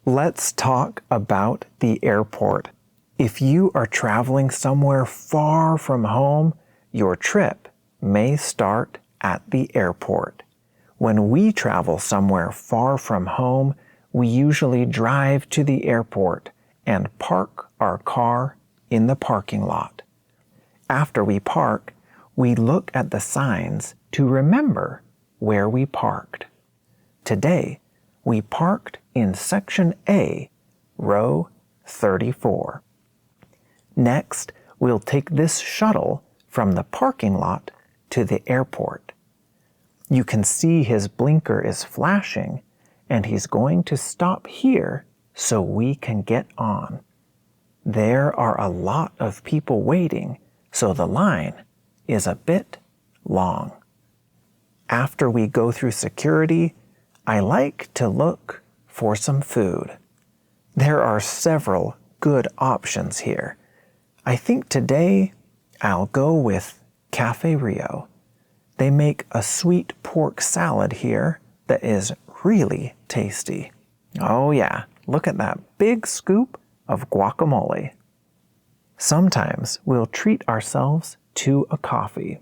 Let's talk about the airport. If you are traveling somewhere far from home, your trip may start at the airport. When we travel somewhere far from home, we usually drive to the airport and park our car in the parking lot. After we park, we look at the signs to remember where we parked. Today, we parked in Section A, row 34. Next, we'll take this shuttle from the parking lot to the airport. You can see his blinker is flashing, and he's going to stop here so we can get on. There are a lot of people waiting, so the line is a bit long. After we go through security, I like to look for some food. There are several good options here. I think today I'll go with Cafe Rio. They make a sweet pork salad here that is really tasty. Oh yeah, look at that big scoop of guacamole. Sometimes we'll treat ourselves to a coffee.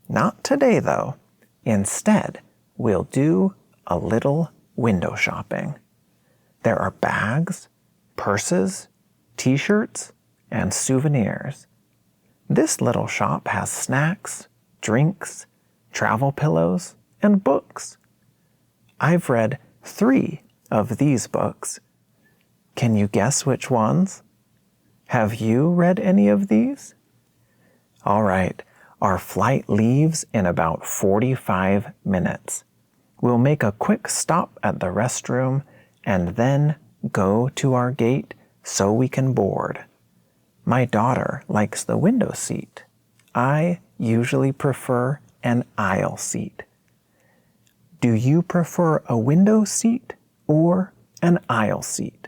Not today though. Instead, we'll do a little window shopping. There are bags, purses, t-shirts, and souvenirs. This little shop has snacks, drinks, travel pillows, and books. I've read 3 of these books. Can you guess which ones? Have you read any of these? All right, our flight leaves in about 45 minutes. We'll make a quick stop at the restroom and then go to our gate so we can board. My daughter likes the window seat. I usually prefer an aisle seat. Do you prefer a window seat or an aisle seat?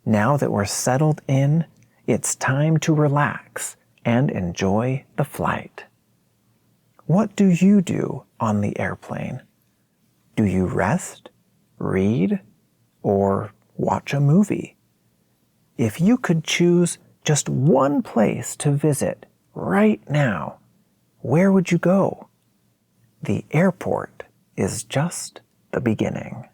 Now that we're settled in, it's time to relax and enjoy the flight. What do you do on the airplane? Do you rest, read, or watch a movie? If you could choose just one place to visit right now, where would you go? The airport is just the beginning.